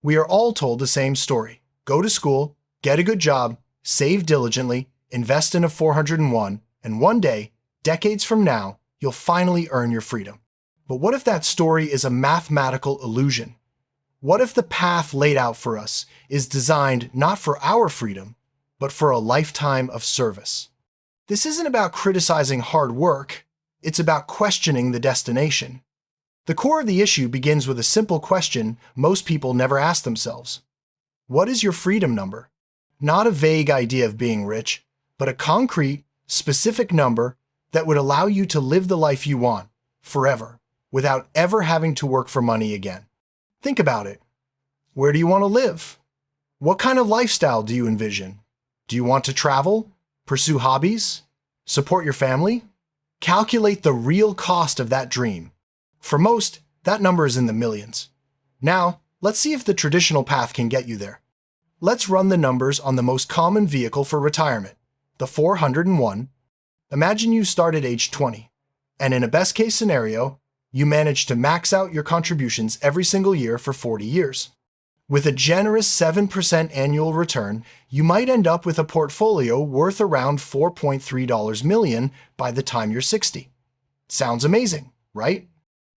We are all told the same story. Go to school, get a good job, save diligently, invest in a 401, and one day, decades from now, you'll finally earn your freedom. But what if that story is a mathematical illusion? What if the path laid out for us is designed not for our freedom, but for a lifetime of service? This isn't about criticizing hard work, it's about questioning the destination. The core of the issue begins with a simple question most people never ask themselves. What is your freedom number? Not a vague idea of being rich, but a concrete, specific number that would allow you to live the life you want, forever, without ever having to work for money again. Think about it. Where do you want to live? What kind of lifestyle do you envision? Do you want to travel, pursue hobbies, support your family? Calculate the real cost of that dream. For most, that number is in the millions. Now, let's see if the traditional path can get you there. Let's run the numbers on the most common vehicle for retirement, the 401. Imagine you start at age 20, and in a best-case scenario, you manage to max out your contributions every single year for 40 years. With a generous 7% annual return, you might end up with a portfolio worth around $4.3 million by the time you're 60. Sounds amazing, right?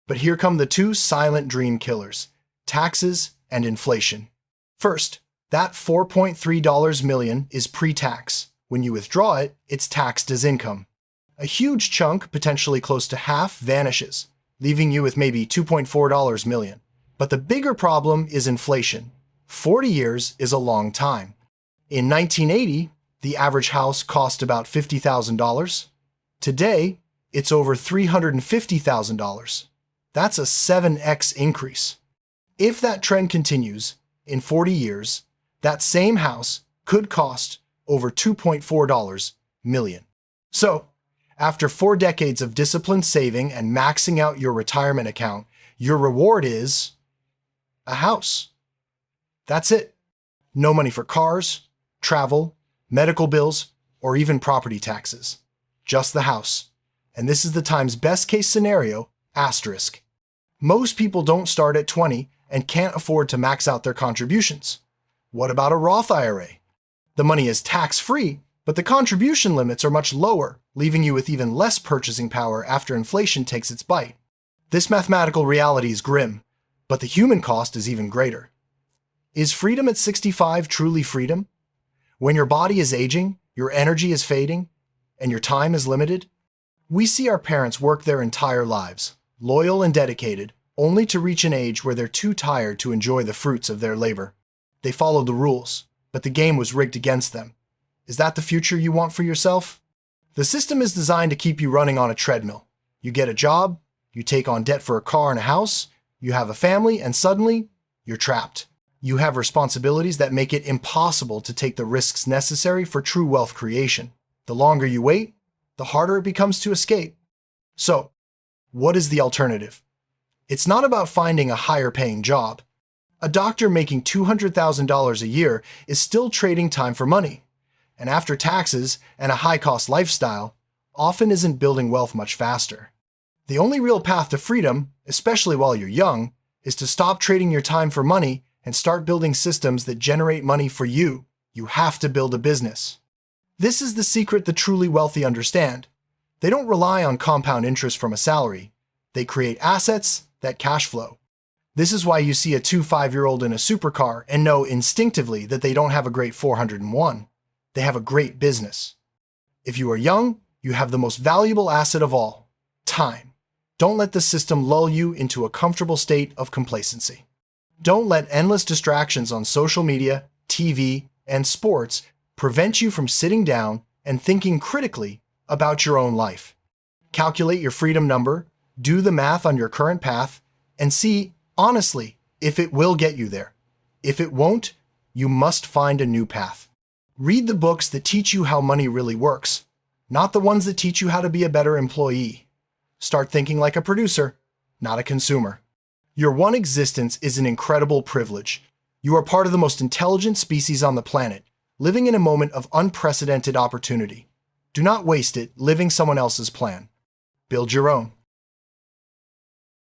But here come the two silent dream killers, taxes and inflation. First, that $4.3 million is pre-tax. When you withdraw it, it's taxed as income. A huge chunk, potentially close to half, vanishes, leaving you with maybe $2.4 million. But the bigger problem is inflation. 40 years is a long time. In 1980, the average house cost about $50,000. Today, it's over $350,000. That's a 7x increase. If that trend continues, in 40 years, that same house could cost over $2.4 million. So, after 4 decades of disciplined saving and maxing out your retirement account, your reward is a house. That's it. No money for cars, travel, medical bills, or even property taxes. Just the house. And this is the Times best case scenario, asterisk. Most people don't start at 20 and can't afford to max out their contributions. What about a Roth IRA? The money is tax-free, but the contribution limits are much lower, leaving you with even less purchasing power after inflation takes its bite. This mathematical reality is grim, but the human cost is even greater. Is freedom at 65 truly freedom? When your body is aging, your energy is fading, and your time is limited? We see our parents work their entire lives, loyal and dedicated, only to reach an age where they're too tired to enjoy the fruits of their labor. They followed the rules, but the game was rigged against them. Is that the future you want for yourself? The system is designed to keep you running on a treadmill. You get a job, you take on debt for a car and a house, you have a family, and suddenly, you're trapped. You have responsibilities that make it impossible to take the risks necessary for true wealth creation. The longer you wait, the harder it becomes to escape. So, what is the alternative? It's not about finding a higher-paying job. A doctor making $200,000 a year is still trading time for money, and after taxes and a high-cost lifestyle, often isn't building wealth much faster. The only real path to freedom, especially while you're young, is to stop trading your time for money and start building systems that generate money for you. You have to build a business. This is the secret the truly wealthy understand. They don't rely on compound interest from a salary. They create assets that cash flow. This is why you see a 5-year-old in a supercar and know instinctively that they don't have a great 401. They have a great business. If you are young, you have the most valuable asset of all, time. Don't let the system lull you into a comfortable state of complacency. Don't let endless distractions on social media, TV, and sports prevent you from sitting down and thinking critically about your own life. Calculate your freedom number, do the math on your current path, and see, honestly, if it will get you there. If it won't, you must find a new path. Read the books that teach you how money really works, not the ones that teach you how to be a better employee. Start thinking like a producer, not a consumer. Your one existence is an incredible privilege. You are part of the most intelligent species on the planet, living in a moment of unprecedented opportunity. Do not waste it living someone else's plan. Build your own.